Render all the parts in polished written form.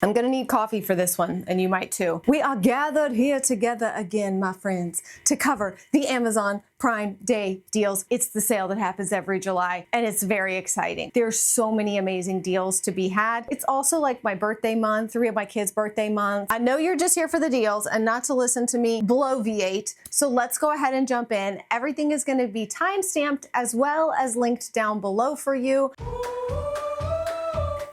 I'm gonna need coffee for this one, and you might too. We are gathered here together again, my friends, to cover the Amazon Prime Day deals. It's the sale that happens every July, and it's very exciting. There's so many amazing deals to be had. It's also like my birthday month, 3 of my kids' birthday months. I know you're just here for the deals and not to listen to me bloviate, so let's go ahead and jump in. Everything is gonna be time-stamped as well as linked down below for you.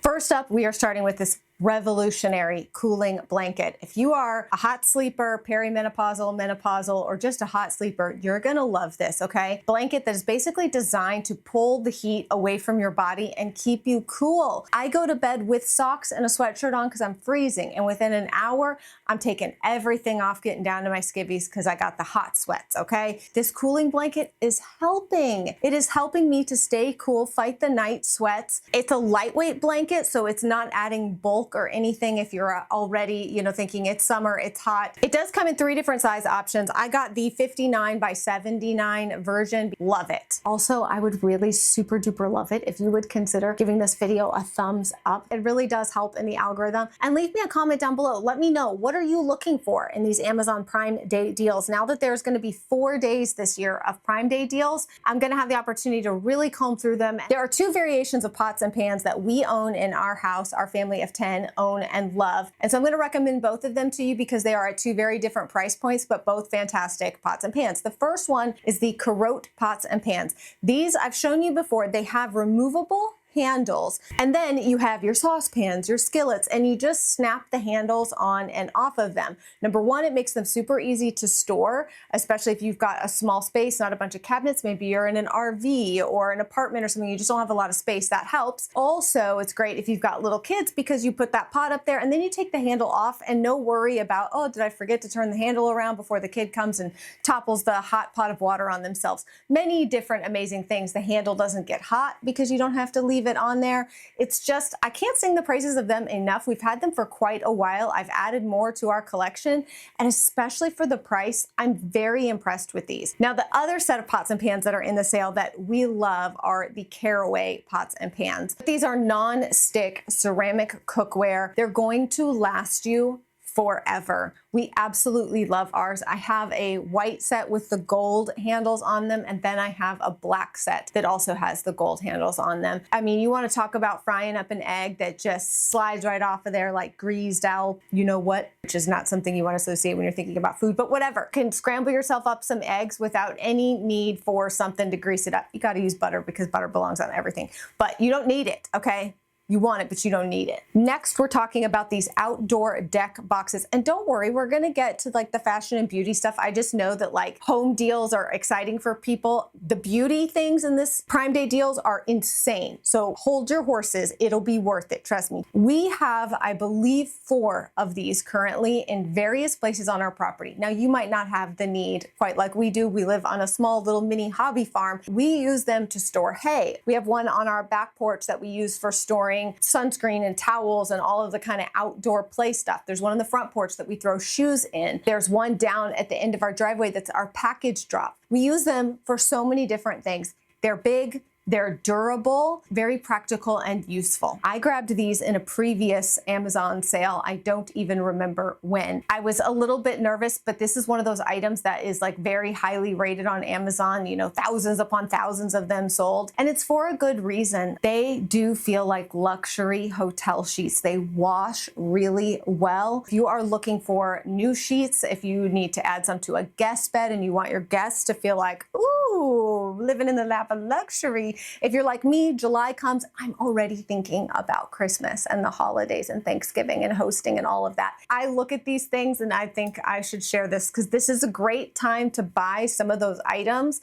First up, we are starting with this revolutionary cooling blanket. If you are a hot sleeper, perimenopausal, menopausal, or just a hot sleeper, you're gonna love this, okay? Blanket that is basically designed to pull the heat away from your body and keep you cool. I go to bed with socks and a sweatshirt on because I'm freezing, and within an hour, I'm taking everything off, getting down to my skivvies because I got the hot sweats, okay? This cooling blanket is helping. It is helping me to stay cool, fight the night sweats. It's a lightweight blanket, so it's not adding bulk or anything if you're already, thinking it's summer, it's hot. It does come in 3 different size options. I got the 59 by 79 version. Love it. Also, I would really super duper love it if you would consider giving this video a thumbs up. It really does help in the algorithm. And leave me a comment down below. Let me know, what are you looking for in these Amazon Prime Day deals? Now that there's going to be 4 days this year of Prime Day deals, I'm going to have the opportunity to really comb through them. There are 2 variations of pots and pans that we own in our house, our family of 10 own and love. And so I'm going to recommend both of them to you because they are at 2 very different price points, but both fantastic pots and pans. The first one is the Carotte pots and pans. These I've shown you before. They have removable handles, and then you have your saucepans, your skillets, and you just snap the handles on and off of them. Number one, it makes them super easy to store, especially if you've got a small space, not a bunch of cabinets. Maybe you're in an RV or an apartment or something, you just don't have a lot of space. That helps. Also, it's great if you've got little kids because you put that pot up there and then you take the handle off and no worry about, oh, did I forget to turn the handle around before the kid comes and topples the hot pot of water on themselves. Many different amazing things. The handle doesn't get hot because you don't have to leave it on there. It's just, I can't sing the praises of them enough. We've had them for quite a while. I've added more to our collection, and especially for the price, I'm very impressed with these. Now, the other set of pots and pans that are in the sale that we love are the Caraway pots and pans. These are non-stick ceramic cookware. They're going to last you forever. We absolutely love ours. I have a white set with the gold handles on them, and then I have a black set that also has the gold handles on them. I mean, you want to talk about frying up an egg that just slides right off of there like greased out, you know what, which is not something you want to associate when you're thinking about food, but whatever. Can scramble yourself up some eggs without any need for something to grease it up. You got to use butter because butter belongs on everything, but you don't need it, okay? You want it, but you don't need it. Next, we're talking about these outdoor deck boxes. And don't worry, we're gonna get to like the fashion and beauty stuff. I just know that like home deals are exciting for people. The beauty things in this Prime Day deals are insane. So hold your horses, it'll be worth it, trust me. We have, I believe, 4 of these currently in various places on our property. Now, you might not have the need quite like we do. We live on a small little mini hobby farm. We use them to store hay. We have one on our back porch that we use for storing sunscreen and towels and all of the kind of outdoor play stuff. There's one on the front porch that we throw shoes in. There's one down at the end of our driveway that's our package drop. We use them for so many different things. They're big, they're durable, very practical and useful. I grabbed these in a previous Amazon sale. I don't even remember when. I was a little bit nervous, but this is one of those items that is like very highly rated on Amazon, thousands upon thousands of them sold. And it's for a good reason. They do feel like luxury hotel sheets. They wash really well. If you are looking for new sheets, if you need to add some to a guest bed and you want your guests to feel like, ooh, living in the lap of luxury. If you're like me, July comes, I'm already thinking about Christmas and the holidays and Thanksgiving and hosting and all of that. I look at these things and I think I should share this because this is a great time to buy some of those items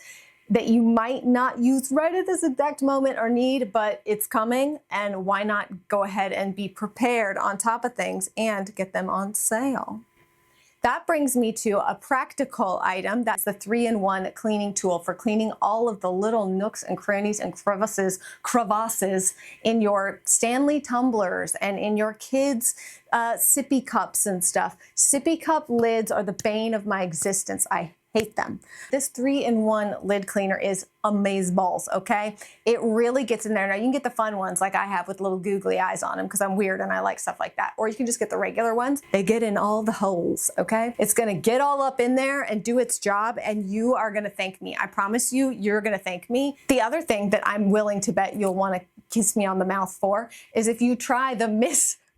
that you might not use right at this exact moment or need, but it's coming, and why not go ahead and be prepared on top of things and get them on sale. That brings me to a practical item. That's the 3-in-1 cleaning tool for cleaning all of the little nooks and crannies and crevasses in your Stanley tumblers and in your kids' sippy cups and stuff. Sippy cup lids are the bane of my existence. I hate them. This 3-in-1 lid cleaner is amazeballs, okay? It really gets in there. Now you can get the fun ones like I have with little googly eyes on them because I'm weird and I like stuff like that. Or you can just get the regular ones. They get in all the holes, okay? It's gonna get all up in there and do its job, and you are gonna thank me. I promise you, you're gonna thank me. The other thing that I'm willing to bet you'll wanna kiss me on the mouth for is if you try the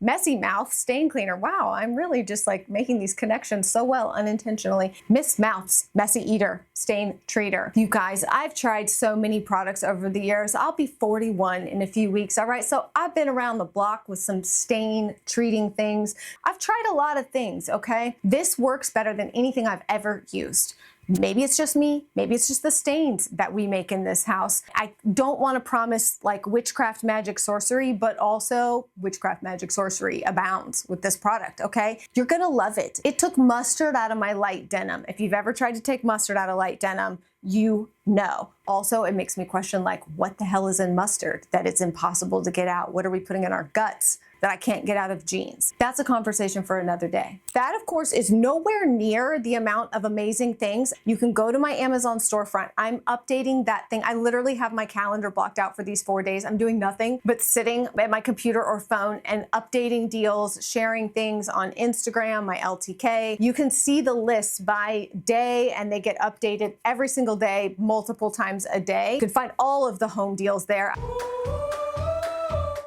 Messy Mouth Stain Cleaner. Wow, I'm really just like making these connections so well unintentionally. Miss Mouth's Messy Eater Stain Treater. You guys, I've tried so many products over the years. I'll be 41 in a few weeks, all right? So I've been around the block with some stain treating things. I've tried a lot of things, okay? This works better than anything I've ever used. Maybe it's just me. Maybe it's just the stains that we make in this house. I don't want to promise like witchcraft magic sorcery, but also witchcraft magic sorcery abounds with this product, okay? You're going to love it. It took mustard out of my light denim. If you've ever tried to take mustard out of light denim, you know. Also, it makes me question like, what the hell is in mustard that it's impossible to get out? What are we putting in our guts that I can't get out of jeans? That's a conversation for another day. That, of course, is nowhere near the amount of amazing things. You can go to my Amazon storefront. I'm updating that thing. I literally have my calendar blocked out for these 4 days. I'm doing nothing but sitting at my computer or phone and updating deals, sharing things on Instagram, my LTK. You can see the lists by day, and they get updated every single day, multiple times a day. You can find all of the home deals there.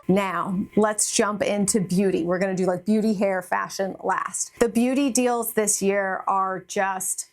Now, let's jump into beauty. We're gonna do like beauty, hair, fashion last. The beauty deals this year are just,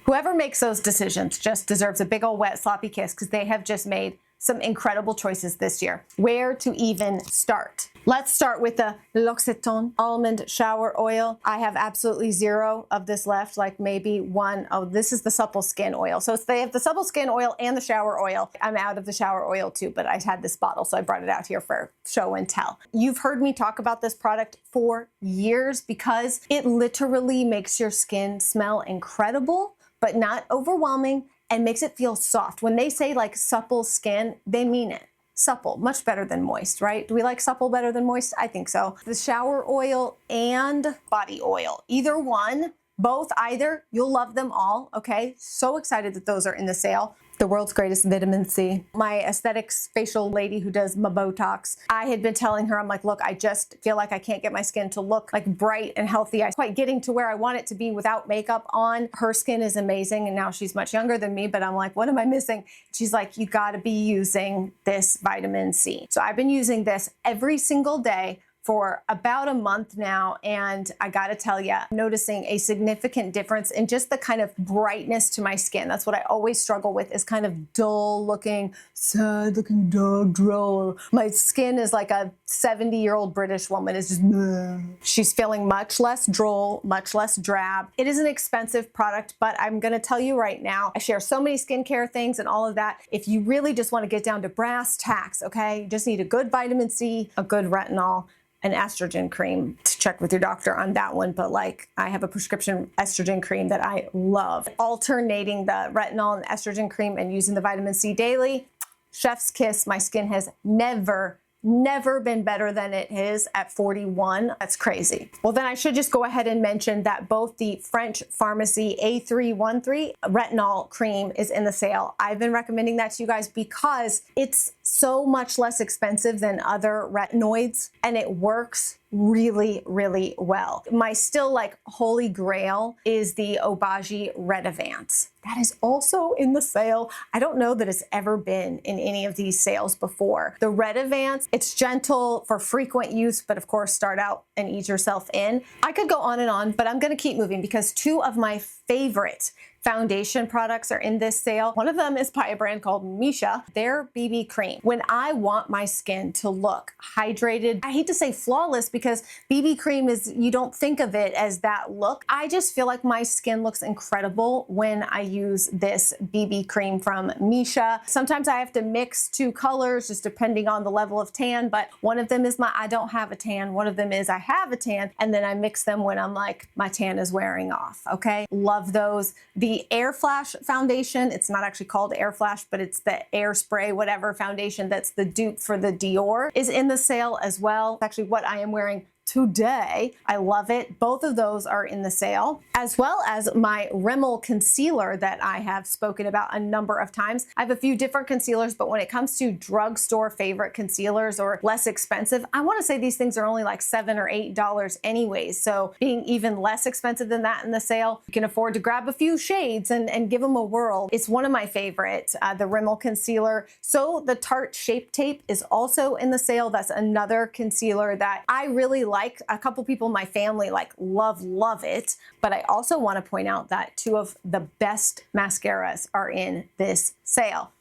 whoever makes those decisions just deserves a big old wet sloppy kiss because they have just made some incredible choices this year. Where to even start? Let's start with the L'Occitane Almond Shower Oil. I have absolutely zero of this left, like maybe one. Oh, this is the Supple Skin Oil. So they have the Supple Skin Oil and the shower oil. I'm out of the shower oil too, but I had this bottle, so I brought it out here for show and tell. You've heard me talk about this product for years because it literally makes your skin smell incredible, but not overwhelming, and makes it feel soft. When they say like supple skin, they mean it. Supple, much better than moist, right? Do we like supple better than moist? I think so. The shower oil and body oil, either one, both, either, you'll love them all, okay? So excited that those are in the sale. The world's greatest vitamin C. My aesthetics facial lady who does my Botox, I had been telling her, I'm like, look, I just feel like I can't get my skin to look like bright and healthy. I'm quite getting to where I want it to be without makeup on. Her skin is amazing, and now she's much younger than me, but I'm like, what am I missing? She's like, you gotta be using this vitamin C. So I've been using this every single day for about a month now, and I gotta tell you, I'm noticing a significant difference in just the kind of brightness to my skin. That's what I always struggle with, is kind of dull looking, sad looking, dog droll. My skin is like a 70-year-old British woman. It's just, bleh. She's feeling much less droll, much less drab. It is an expensive product, but I'm gonna tell you right now, I share so many skincare things and all of that. If you really just wanna get down to brass tacks, okay, you just need a good vitamin C, a good retinol, an estrogen cream. To check with your doctor on that one, but like I have a prescription estrogen cream that I love. Alternating the retinol and estrogen cream and using the vitamin C daily, chef's kiss. My skin has never been better than it is at 41. That's crazy. Well, then I should just go ahead and mention that both the French Pharmacy A313 retinol cream is in the sale. I've been recommending that to you guys because it's so much less expensive than other retinoids, and it works really, really well. My still like holy grail is the Obagi Redavance. That is also in the sale. I don't know that it's ever been in any of these sales before. The Redavance, it's gentle for frequent use, but of course start out and ease yourself in. I could go on and on, but I'm gonna keep moving because two of my favorite foundation products are in this sale. One of them is by a brand called Misha, their BB cream. When I want my skin to look hydrated, I hate to say flawless because BB cream is, you don't think of it as that look. I just feel like my skin looks incredible when I use this BB cream from Misha. Sometimes I have to mix two colors just depending on the level of tan, but one of them is my I don't have a tan, one of them is I have a tan, and then I mix them when I'm like, my tan is wearing off, okay? Love those. The Air Flash foundation, it's not actually called Air Flash, but it's the air spray, whatever foundation that's the dupe for the Dior, is in the sale as well. It's actually what I am wearing today. I love it. Both of those are in the sale, as well as my Rimmel concealer that I have spoken about a number of times. I have a few different concealers, but when it comes to drugstore favorite concealers or less expensive, I want to say these things are only like $7 or $8 anyways. So being even less expensive than that in the sale, you can afford to grab a few shades and give them a whirl. It's one of my favorites, the Rimmel concealer. So the Tarte Shape Tape is also in the sale. That's another concealer that I really like. A couple people in my family like love it. But I also want to point out that two of the best mascaras are in this sale.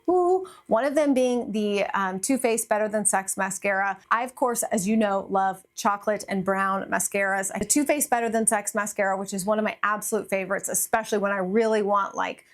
One of them being the Too Faced Better Than Sex mascara. I, of course, as you know, love chocolate and brown mascaras. The Too Faced Better Than Sex mascara, which is one of my absolute favorites, especially when I really want like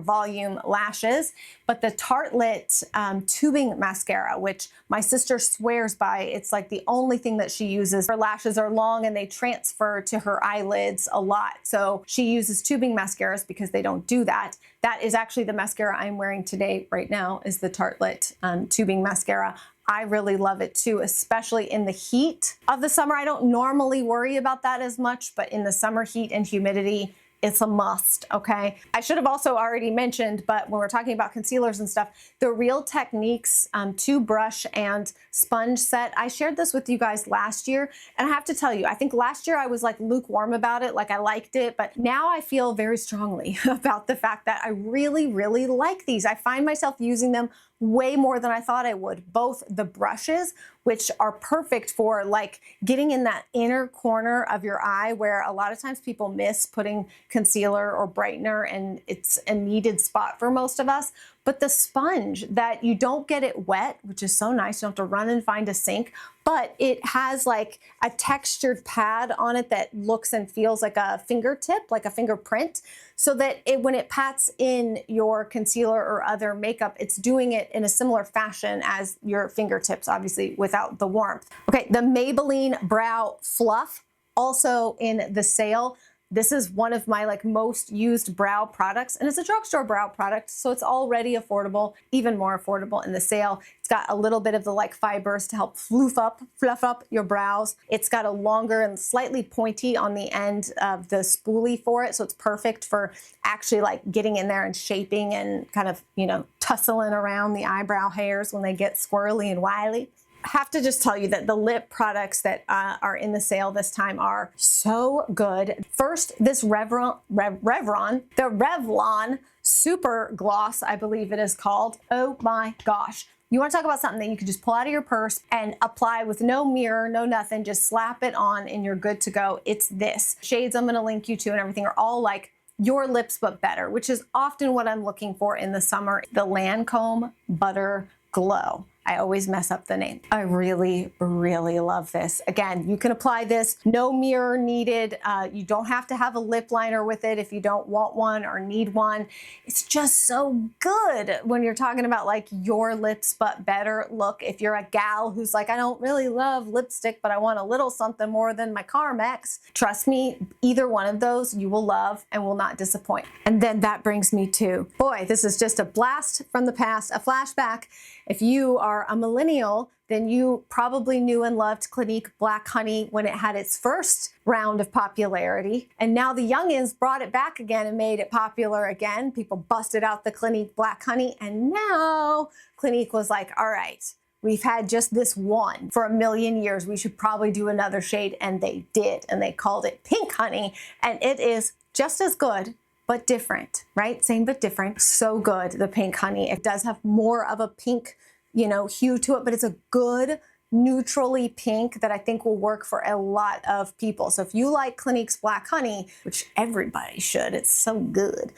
volume lashes. But the Tartelette tubing mascara, which my sister swears by, it's like the only thing that she uses. Her lashes are long and they transfer to her eyelids a lot. So she uses tubing mascaras because they don't do that. That is actually the mascara I'm wearing today right now, is the Tartelette tubing mascara. I really love it too, especially in the heat of the summer. I don't normally worry about that as much, but in the summer heat and humidity, it's a must, okay? I should have also already mentioned, but when we're talking about concealers and stuff, the Real Techniques 2-brush and sponge set, I shared this with you guys last year, and I have to tell you, I think last year I was like lukewarm about it, like I liked it, but now I feel very strongly about the fact that I really like these. I find myself using them way more than I thought I would. Both the brushes, which are perfect for like getting in that inner corner of your eye where a lot of times people miss putting concealer or brightener, and it's a needed spot for most of us. But the sponge, that you don't get it wet, which is so nice. You don't have to run and find a sink, but it has like a textured pad on it that looks and feels like a fingertip, like a fingerprint, so that when it pats in your concealer or other makeup, it's doing it in a similar fashion as your fingertips, obviously without the warmth. Okay, the Maybelline Brow Fluff, also in the sale. This is one of my like most used brow products, and it's a drugstore brow product, so it's already affordable, even more affordable in the sale. It's got a little bit of the like fibers to help fluff up your brows. It's got a longer and slightly pointy on the end of the spoolie for it, so it's perfect for actually like getting in there and shaping and kind of, you know, tussling around the eyebrow hairs when they get squirrely and wily. Have to just tell you that the lip products that are in the sale this time are so good. First, this the Revlon Super Gloss, I believe it is called. Oh my gosh. You want to talk about something that you can just pull out of your purse and apply with no mirror, no nothing, just slap it on and you're good to go. It's this. Shades I'm going to link you to and everything are all like your lips but better, which is often what I'm looking for in the summer. The Lancome Butter Glow. I always mess up the name. I really love this. Again, you can apply this, no mirror needed. You don't have to have a lip liner with it if you don't want one or need one. It's just so good when you're talking about like your lips but better look. If you're a gal who's like, I don't really love lipstick, but I want a little something more than my Carmex, trust me, either one of those you will love and will not disappoint. And then that brings me to, boy, this is just a blast from the past, a flashback. If you are a millennial, then you probably knew and loved Clinique Black Honey when it had its first round of popularity. And now the youngins brought it back again and made it popular again. People busted out the Clinique Black Honey, and now Clinique was like, all right, we've had just this one for a million years. We should probably do another shade, and they did. And they called it Pink Honey, and it is just as good, but different, right? Same but different. So good, the Pink Honey. It does have more of a pink, you know, hue to it, but it's a good neutrally pink that I think will work for a lot of people. So if you like Clinique's Black Honey, which everybody should, it's so good,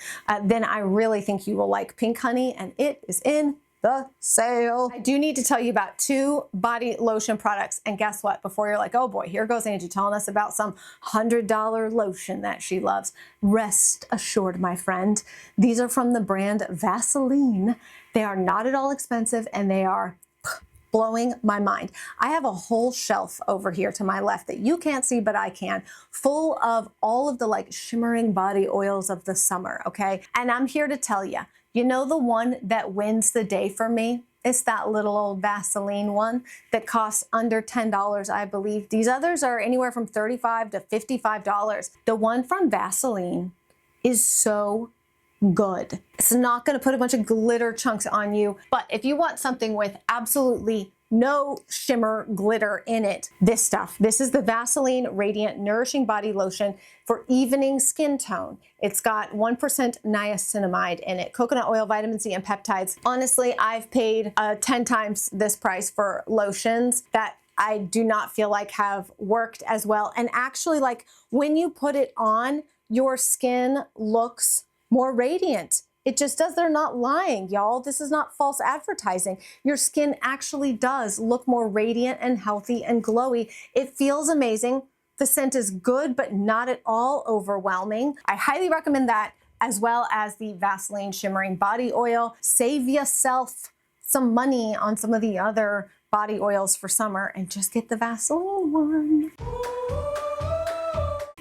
then I really think you will like Pink Honey, and it is in the sale. I do need to tell you about two body lotion products, and guess what? Before you're like, oh boy, here goes Angie telling us about some $100 lotion that she loves. Rest assured, my friend, these are from the brand Vaseline. They are not at all expensive, and they are blowing my mind. I have a whole shelf over here to my left that you can't see, but I can, full of all of the like shimmering body oils of the summer, okay? And I'm here to tell you, you know the one that wins the day for me? It's that little old Vaseline one that costs under $10, I believe. These others are anywhere from $35 to $55. The one from Vaseline is so good. It's not going to put a bunch of glitter chunks on you, but if you want something with absolutely no shimmer glitter in it, this is the Vaseline Radiant Nourishing Body Lotion for evening skin tone. It's got 1% niacinamide in it, coconut oil, vitamin C, and peptides. Honestly, I've paid 10 times this price for lotions that I do not feel like have worked as well. And actually, like, when you put it on, your skin looks more radiant. It just does. They're not lying, y'all. This is not false advertising. Your skin actually does look more radiant and healthy and glowy. It feels amazing. The scent is good, but not at all overwhelming. I highly recommend that, as well as the Vaseline Shimmering Body Oil. Save yourself some money on some of the other body oils for summer and just get the Vaseline one.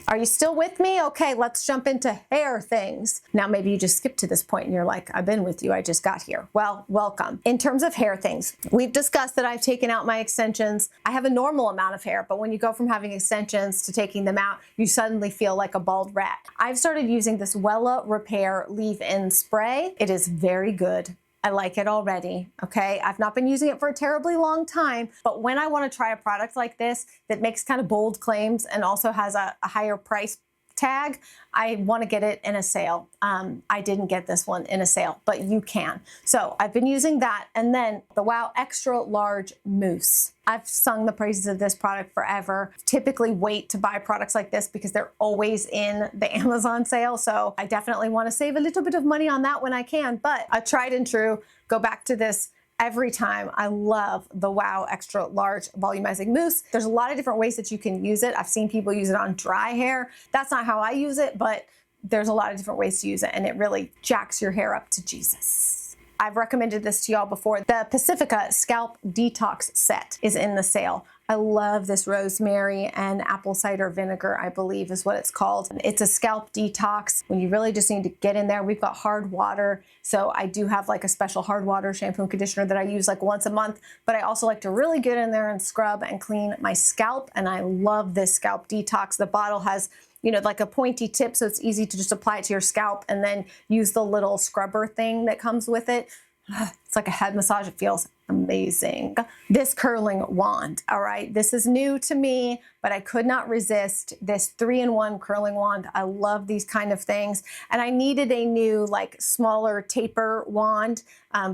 Are you still with me? Okay, let's jump into hair things. Now, maybe you just skipped to this point and you're like, I've been with you, I just got here. Well, welcome. In terms of hair things, we've discussed that I've taken out my extensions. I have a normal amount of hair, but when you go from having extensions to taking them out, you suddenly feel like a bald rat. I've started using this Wella Repair leave-in spray. It is very good. I like it already, okay? I've not been using it for a terribly long time, but when I want to try a product like this that makes kind of bold claims and also has a higher price tag, I want to get it in a sale. I didn't get this one in a sale, but you can. So I've been using that, and then the Wow Extra Large Mousse. I've sung the praises of this product forever. Typically wait to buy products like this because they're always in the Amazon sale. So I definitely want to save a little bit of money on that when I can, but a tried and true, go back to this every time. I love the Wow Extra Large Volumizing Mousse. There's a lot of different ways that you can use it. I've seen people use it on dry hair. That's not how I use it, but there's a lot of different ways to use it, and it really jacks your hair up to Jesus. I've recommended this to y'all before. The Pacifica Scalp Detox Set is in the sale. I love this rosemary and apple cider vinegar, I believe is what it's called. It's a scalp detox when you really just need to get in there. We've got hard water, so I do have like a special hard water shampoo and conditioner that I use like once a month, but I also like to really get in there and scrub and clean my scalp, and I love this scalp detox. The bottle has, you know, like a pointy tip, so it's easy to just apply it to your scalp and then use the little scrubber thing that comes with it. It's like a head massage. It feels amazing. This curling wand, all right, this is new to me, but I could not resist this 3-in-1 curling wand. I love these kind of things, and I needed a new, like, smaller taper wand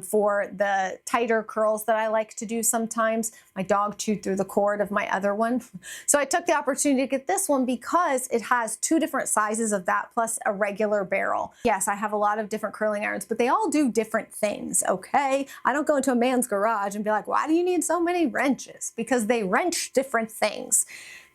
for the tighter curls that I like to do sometimes. My dog chewed through the cord of my other one, so I took the opportunity to get this one because it has 2 different sizes of that plus a regular barrel. Yes, I have a lot of different curling irons, but they all do different things, okay? I don't go into a man's garage and be like, why do you need so many wrenches? Because they wrench different things.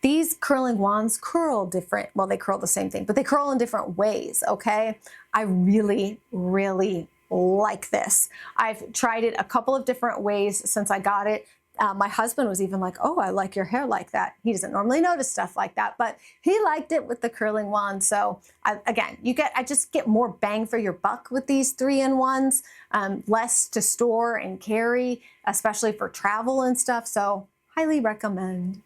These curling wands curl different, well, they curl the same thing, but they curl in different ways, okay? I really, really like this. I've tried it a couple of different ways since I got it. My husband was even like, oh, I like your hair like that. He doesn't normally notice stuff like that, but he liked it with the curling wand. So again, I just get more bang for your buck with these 3-in-1s, less to store and carry, especially for travel and stuff. So highly recommend.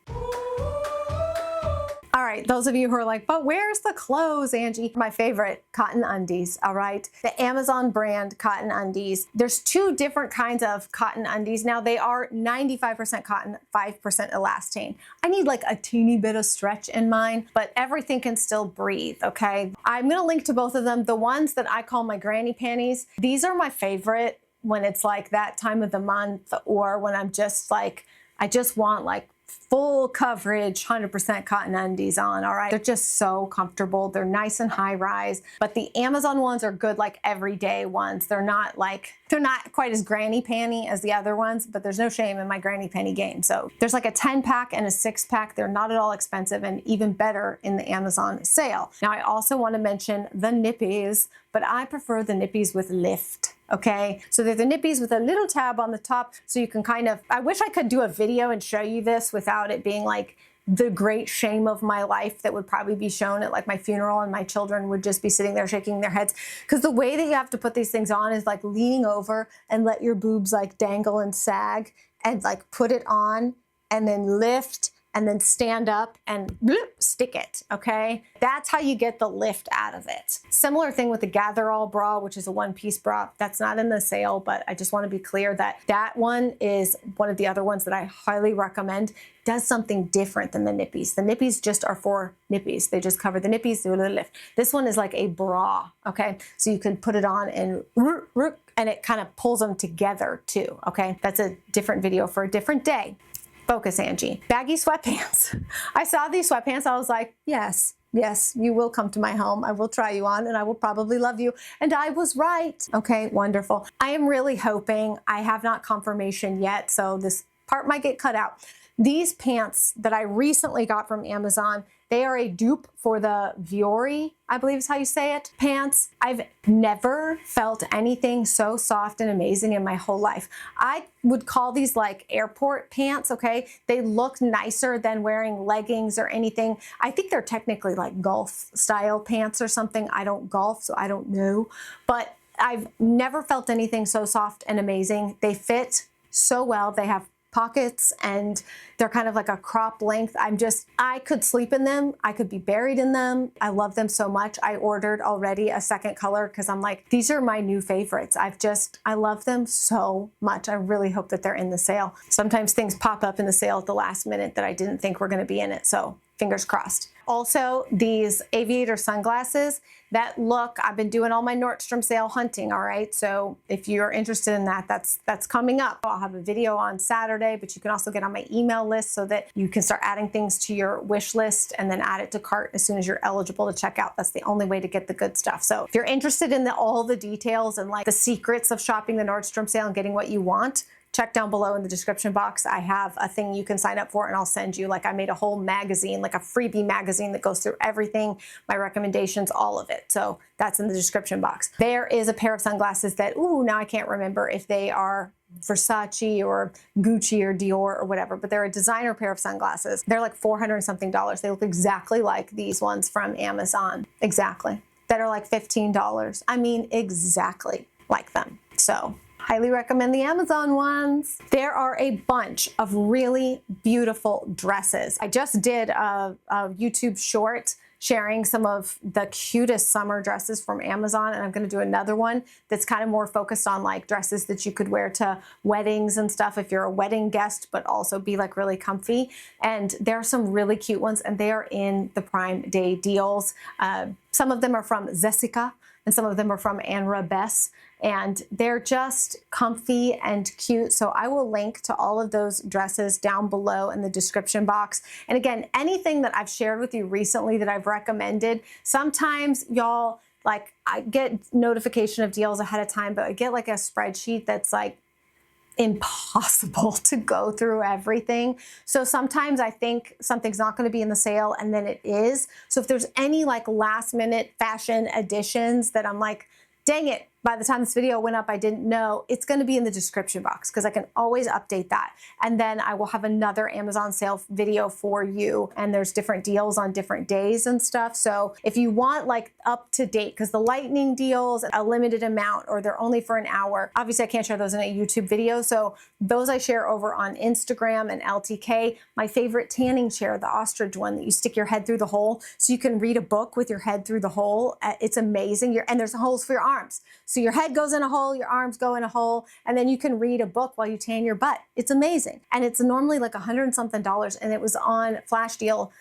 All right, those of you who are like, but where's the clothes, Angie? My favorite, cotton undies, all right? The Amazon brand cotton undies. There's 2 different kinds of cotton undies. Now, they are 95% cotton, 5% elastane. I need like a teeny bit of stretch in mine, but everything can still breathe, okay? I'm gonna link to both of them. The ones that I call my granny panties, these are my favorite when it's like that time of the month, or when I'm just like, I just want like full coverage, 100% cotton undies on, all right? They're just so comfortable. They're nice and high rise, but the Amazon ones are good like everyday ones. They're not quite as granny panty as the other ones, but there's no shame in my granny panty game. So there's like a 10-pack and a 6-pack. They're not at all expensive and even better in the Amazon sale. Now, I also want to mention the nippies, but I prefer the nippies with lift. Okay, so they're the nippies with a little tab on the top, so you can kind of, I wish I could do a video and show you this without it being like the great shame of my life that would probably be shown at like my funeral, and my children would just be sitting there shaking their heads. Because the way that you have to put these things on is like leaning over and let your boobs like dangle and sag, and like put it on and then lift and then stand up and bloop, stick it, okay? That's how you get the lift out of it. Similar thing with the Gather-All bra, which is a one-piece bra. That's not in the sale, but I just want to be clear that that one is one of the other ones that I highly recommend. Does something different than the nippies. The nippies just are for nippies. They just cover the nippies, do a little lift. This one is like a bra, okay? So you can put it on and it kind of pulls them together too, okay? That's a different video for a different day. Focus, Angie. Baggy sweatpants. I saw these sweatpants. I was like, yes, you will come to my home. I will try you on and I will probably love you. And I was right. Okay, wonderful. I am really hoping, I have not confirmation yet, so this part might get cut out. These pants that I recently got from Amazon, they are a dupe for the Vuori, I believe is how you say it, pants. I've never felt anything so soft and amazing in my whole life. I would call these like airport pants, okay? They look nicer than wearing leggings or anything. I think they're technically like golf style pants or something. I don't golf, so I don't know. But I've never felt anything so soft and amazing. They fit so well. They have pockets and they're kind of like a crop length. I could sleep in them. I could be buried in them. I love them so much. I ordered already a second color because I'm like, these are my new favorites. I love them so much. I really hope that they're in the sale. Sometimes things pop up in the sale at the last minute that I didn't think were going to be in it. So fingers crossed. Also, these aviator sunglasses that look, I've been doing all my Nordstrom sale hunting, all right? So if you're interested in that, that's coming up. I'll have a video on Saturday, but you can also get on my email list so that you can start adding things to your wish list and then add it to cart as soon as you're eligible to check out. That's the only way to get the good stuff. So if you're interested in all the details and like the secrets of shopping the Nordstrom sale and getting what you want, check down below in the description box. I have a thing you can sign up for and I'll send you, like I made a whole magazine, like a freebie magazine that goes through everything, my recommendations, all of it. So that's in the description box. There is a pair of sunglasses that, ooh, now I can't remember if they are Versace or Gucci or Dior or whatever, but they're a designer pair of sunglasses. They're like $400 and something. They look exactly like these ones from Amazon. Exactly. That are like $15. I mean, exactly like them. So highly recommend the Amazon ones. There are a bunch of really beautiful dresses. I just did a YouTube short sharing some of the cutest summer dresses from Amazon, and I'm going to do another one that's kind of more focused on like dresses that you could wear to weddings and stuff if you're a wedding guest, but also be like really comfy. And there are some really cute ones, and they are in the Prime Day deals. Some of them are from Jessica, and some of them are from Anra Bess, and they're just comfy and cute. So I will link to all of those dresses down below in the description box. And again, anything that I've shared with you recently that I've recommended, sometimes y'all, like I get notification of deals ahead of time, but I get like a spreadsheet that's like impossible to go through everything. So sometimes I think something's not going to be in the sale and then it is. So if there's any like last minute fashion additions that I'm like, dang it, by the time this video went up, I didn't know, it's going to be in the description box because I can always update that. And then I will have another Amazon sale video for you. And there's different deals on different days and stuff. So if you want like up to date, because the lightning deals, a limited amount, or they're only for an hour. Obviously I can't share those in a YouTube video. So those I share over on Instagram and LTK. My favorite tanning chair, the ostrich one that you stick your head through the hole so you can read a book with your head through the hole. It's amazing. And there's holes for your arms. So your head goes in a hole, your arms go in a hole, and then you can read a book while you tan your butt. It's amazing. And it's normally like $100 and something, and it was on flash deal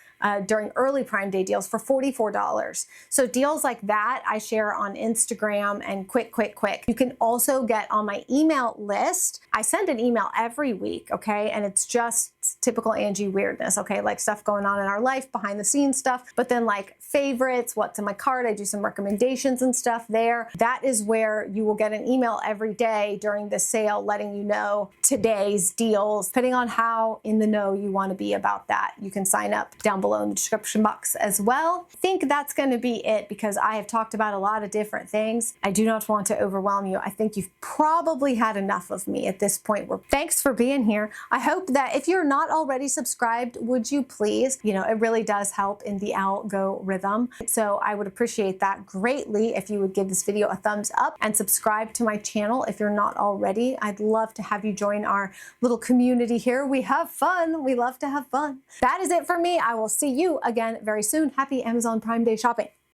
during early Prime Day deals for $44. So deals like that I share on Instagram and quick. You can also get on my email list. I send an email every week, okay? And it's just typical Angie weirdness, okay? Like stuff going on in our life, behind the scenes stuff, but then like favorites, what's in my cart. I do some recommendations and stuff there. That is where you will get an email every day during the sale letting you know today's deals, depending on how in the know you want to be about that. You can sign up down below in the description box as well. I think that's going to be it because I have talked about a lot of different things. I do not want to overwhelm you. I think you've probably had enough of me at this point. Thanks for being here. I hope that if you're not not already subscribed, would you please? You know, it really does help in the algorithm. So I would appreciate that greatly if you would give this video a thumbs up and subscribe to my channel if you're not already. I'd love to have you join our little community here. We have fun. We love to have fun. That is it for me. I will see you again very soon. Happy Amazon Prime Day shopping.